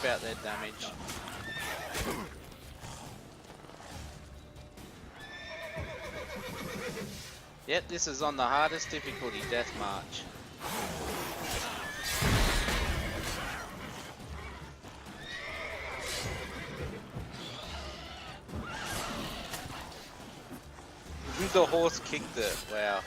about their damage. Yep, this is on the hardest difficulty, Death March. The horse kicked it, wow.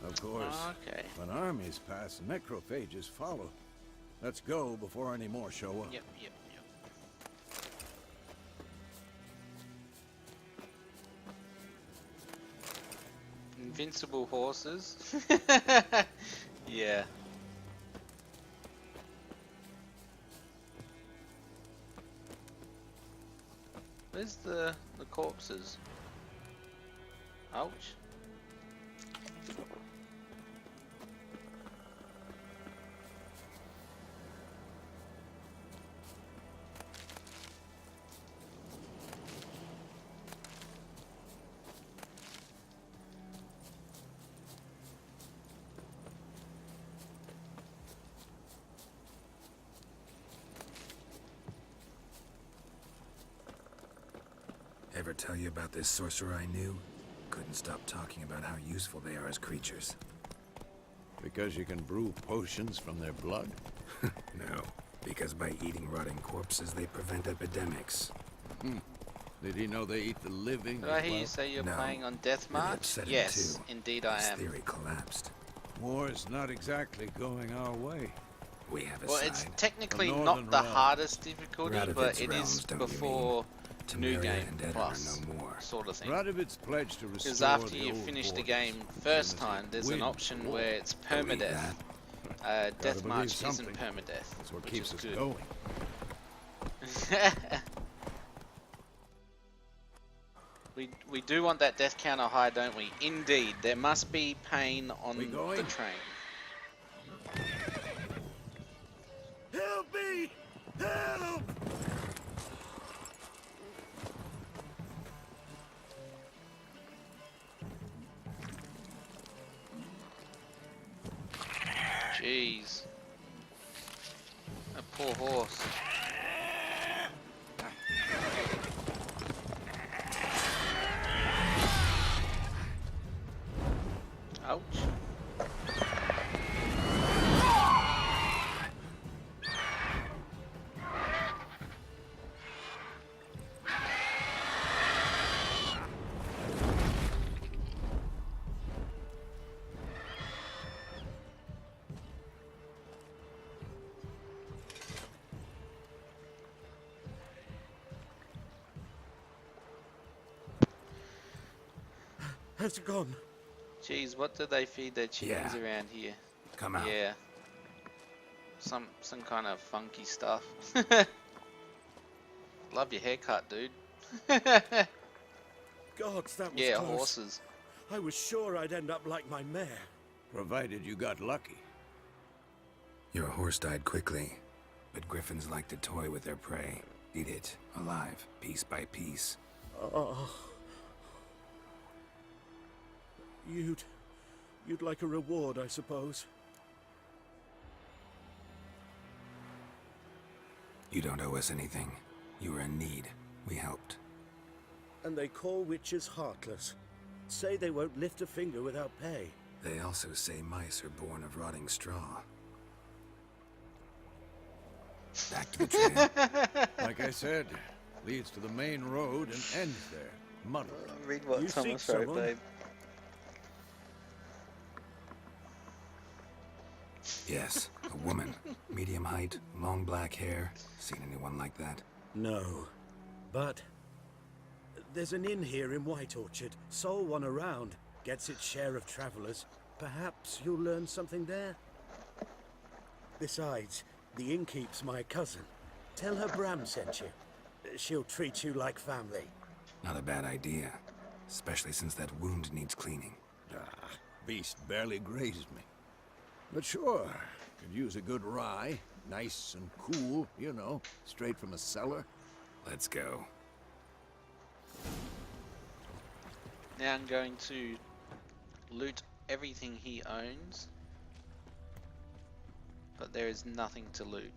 Of course, Okay. when armies pass, necrophages follow. Let's go before any more show up. Yep. Invincible horses. Yeah. Where's the corpses? Ouch. Ever tell you about this sorcerer I knew? Couldn't stop talking about how useful they are as creatures. Because you can brew potions from their blood? No, because by eating rotting corpses, they prevent epidemics. Did he know they eat the living Did as I hear well? you say you're No. playing on Death Really March? upset him Yes, too. indeed I His am. theory collapsed. War's not exactly going our way. We have a Well, side. it's technically The not Northern the Realm. hardest difficulty, Radovit's but it realms, is don't you before New Temeria Game and Edirne Plus no more. sort of thing. Radovit's pledged to restore Because after the you old finish the borders. game As first soon as time, they there's an win option the war. where it's Believe permadeath. that? Death believe March isn't something. permadeath, That's what which keeps is us good. going. we do want that death counter high, don't we? Indeed, there must be pain on We the going? train. Help me! Help! Jeez. A poor horse. Ouch. Has it gone? Jeez, what do they feed their chickens Yeah. around here? Come out. Yeah. Some kind of funky stuff. Love your haircut, dude. Gods, that was Yeah, close. horses. I was sure I'd end up like my mare. Provided you got lucky. Your horse died quickly, but griffins like to toy with their prey. Eat it, alive, piece by piece. Oh. You'd like a reward, I suppose. You don't owe us anything. You were in need. We helped. And they call witches heartless. Say they won't lift a finger without pay. They also say mice are born of rotting straw. Back to the train. Like I said, leads to the main road and ends there. Muddled. Read what You Thomas seek wrote, someone? babe. Yes, a woman. Medium height, long black hair. Seen anyone like that? No. But There's an inn here in White Orchard. Sole one around. Gets its share of travellers. Perhaps you'll learn something there. Besides, the innkeep's my cousin. Tell her Bram sent you. She'll treat you like family. Not a bad idea. Especially since that wound needs cleaning. Ah, beast barely grazed me. But sure, could use a good rye. Nice and cool, you know, straight from a cellar. Let's go. Now I'm going to loot everything he owns. But there is nothing to loot.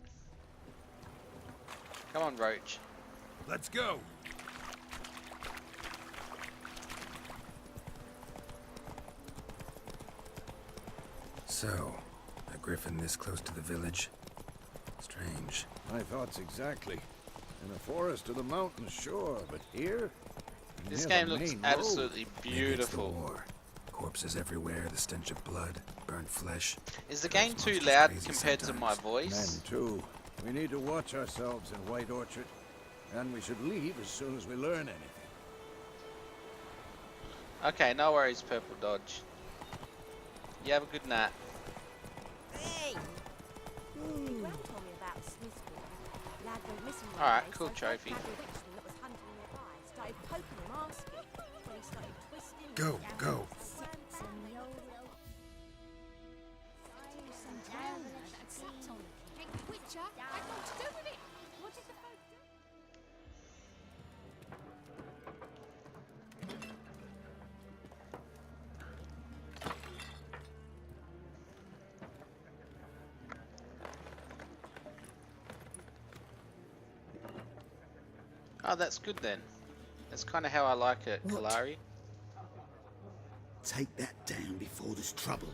Come on, Roach. Let's go. So, a griffin this close to the village? Strange. My thoughts exactly. In a forest or the mountains, sure, but here? This near game the looks main road. absolutely Maybe it's the beautiful. war. Corpses everywhere, the stench of blood, burnt flesh. Is the game Drives too monsters loud crazy compared to my sometimes. voice? Men too. We need to watch ourselves in White Orchard. And we should leave as soon as we learn anything. Okay, no worries, Purple Dodge. You have a good night. Hey! Your grand told me about Smithfield. Lad went missing one Alright, day, cool so trophy. I grabbed a witchman that was hunting nearby. Started poking him, asking. Well, he started twisting. Go, and go. Oh, that's good then. That's kind of how I like it, What? Kalari. Take that down before there's trouble.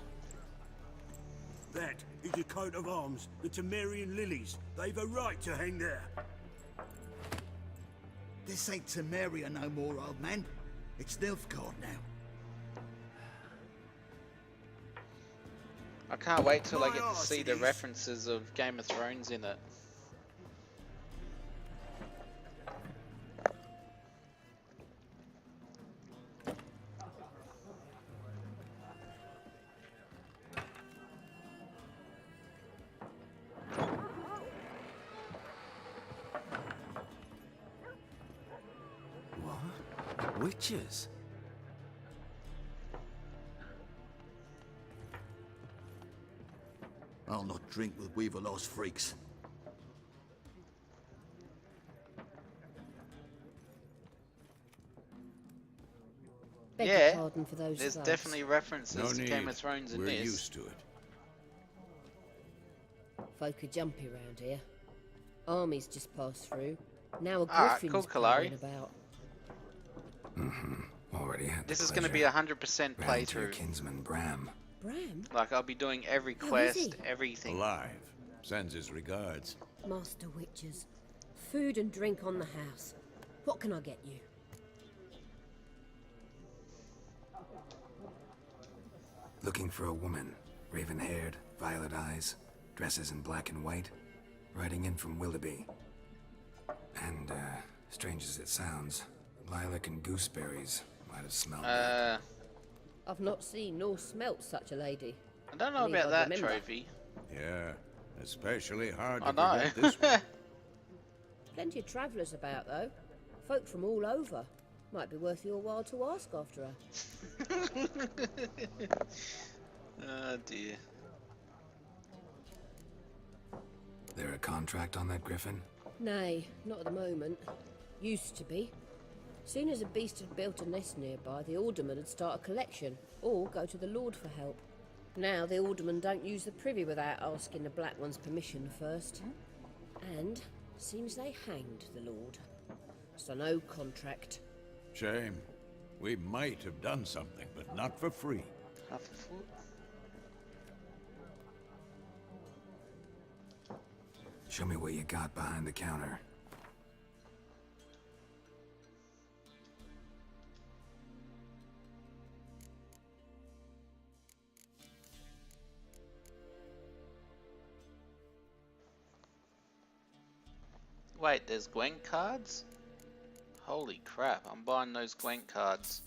That is a coat of arms, the Temerian lilies. They've a right to hang there. This ain't Temeria no more, old man. It's Nilfgaard now. I can't wait till I My get to arse see it the is. references of Game of Thrones in it. What? Witches? I'll not drink with Weaverlost freaks. Beg Yeah, your pardon for those There's thugs. definitely references No to need. Game of Thrones in We're this. used to it. Folk are jumpy round here. Armies just passed through. Now a Alright, griffin's cool, Kalari. prowling about. Already had the This is going to be pleasure. 100% Ran into your playthrough. kinsman Bram. Bram? Like, I'll be doing every How is quest, he? everything. Alive. Sends his regards. Master Witches. Food and drink on the house. What can I get you? Looking for a woman. Raven-haired, violet eyes, dresses in black and white. Riding in from Willoughby. And, strange as it sounds, lilac and gooseberries might have smelled bad. I've not seen nor smelt such a lady. I don't know Believe about I'd that remember. trophy. Yeah, especially hard I to know. forget this one. Plenty of travellers about, though. Folk from all over. Might be worth your while to ask after her. Oh dear. There a contract on that griffin? Nay, not at the moment. Used to be. Soon as a beast had built a nest nearby, the alderman would start a collection, or go to the lord for help. Now the alderman don't use the privy without asking the Black One's permission first. And seems they hanged the lord. So no contract. Shame. We might have done something, but not for free. Show me what you got behind the counter. Wait, there's Gwen cards? Holy crap, I'm buying those Glank cards.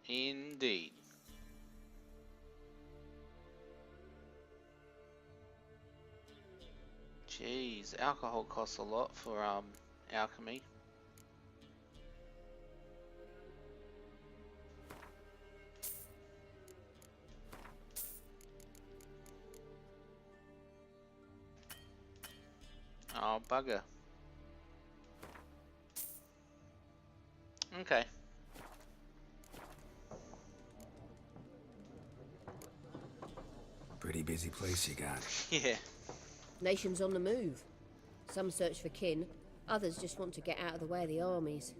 Indeed. Jeez, alcohol costs a lot for alchemy. Oh, bugger. Okay. Pretty busy place you got. Yeah. Nations on the move. Some search for kin, others just want to get out of the way of the armies.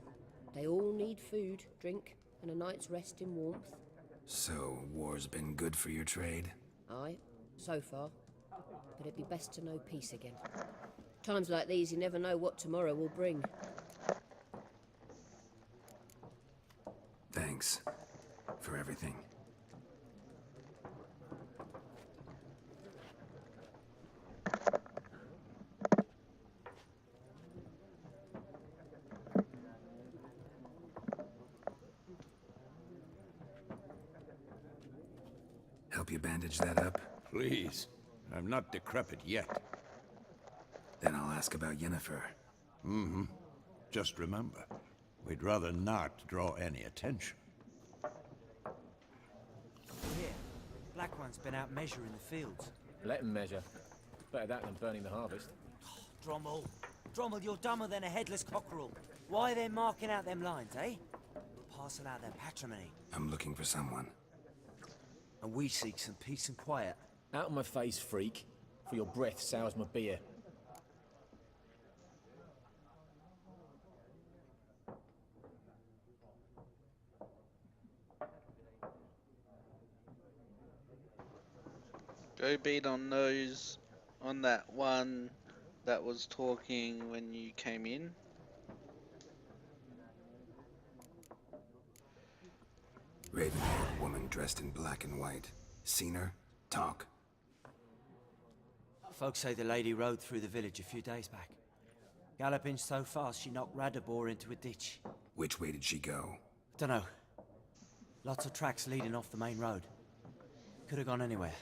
They all need food, drink, and a night's rest in warmth. So, war's been good for your trade? Aye, so far. But it'd be best to know peace again. Times like these, you never know what tomorrow will bring. Thanks for everything. Help you bandage that up? Please. I'm not decrepit yet. Then I'll ask about Yennefer. Mm-hmm. Just remember, we'd rather not draw any attention. Here, Black One's been out measuring the fields. Let him measure. Better that than burning the harvest. Drommel. Drommel, you're dumber than a headless cockerel. Why are they marking out them lines, eh? Parcel out their patrimony. I'm looking for someone. And we seek some peace and quiet. Out of my face, freak. For your breath sours my beer. Go beat on those, on that one that was talking when you came in. Raven-haired woman dressed in black and white. Seen her? Talk. Folks say the lady rode through the village a few days back. Galloping so fast she knocked Radabor into a ditch. Which way did she go? Dunno. Lots of tracks leading off the main road. Could have gone anywhere.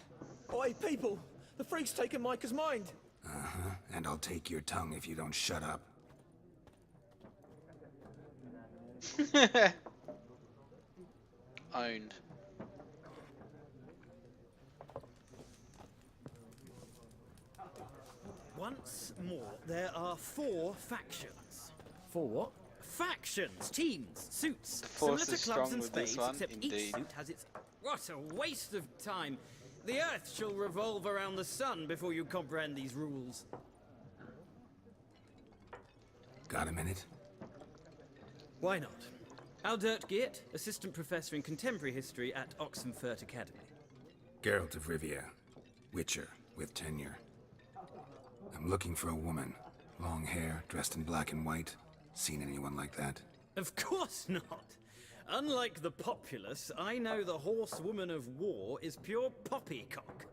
Oi, people! The freak's taken Micah's mind! Uh-huh. And I'll take your tongue if you don't shut up. Owned. Once more, there are 4 factions. For what? Factions, teams, suits. The force Similar is to clubs strong and with this spades, one, except indeed. each suit has its... What a waste of time! The Earth shall revolve around the sun before you comprehend these rules. Got a minute? Why not? Aldert Geert, Assistant Professor in Contemporary History at Oxenfurt Academy. Geralt of Rivia. Witcher, with tenure. I'm looking for a woman. Long hair, dressed in black and white. Seen anyone like that? Of course not! Unlike the populace, I know the horsewoman of war is pure poppycock.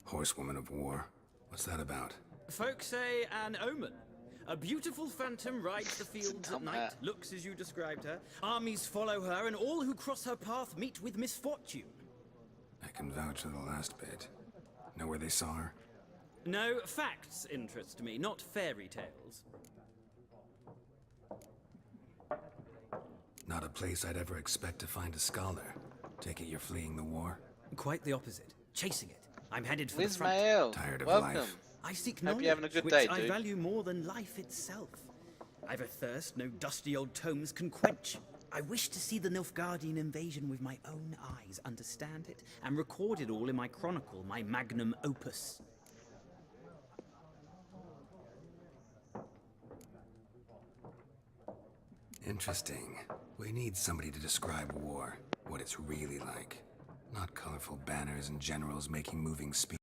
Horsewoman of war. What's that about? Folk say an omen. A beautiful phantom rides the fields at Dumb night, hat. looks as you described her. Armies follow her, and all who cross her path meet with misfortune. I can vouch for the last bit. Know where they saw her? No, facts interest me, not fairy tales. Not a place I'd ever expect to find a scholar. Take it you're fleeing the war? Quite the opposite. Chasing it. I'm headed for the Liz front. Mael, Tired of welcome. life. I seek Hope knowledge, you're having a good which day, I dude. value more than life itself. I've a thirst no dusty old tomes can quench. I wish to see the Nilfgaardian invasion with my own eyes, understand it, and record it all in my chronicle, my magnum opus. Interesting. We need somebody to describe war, what it's really like. Not colorful banners and generals making moving speeches.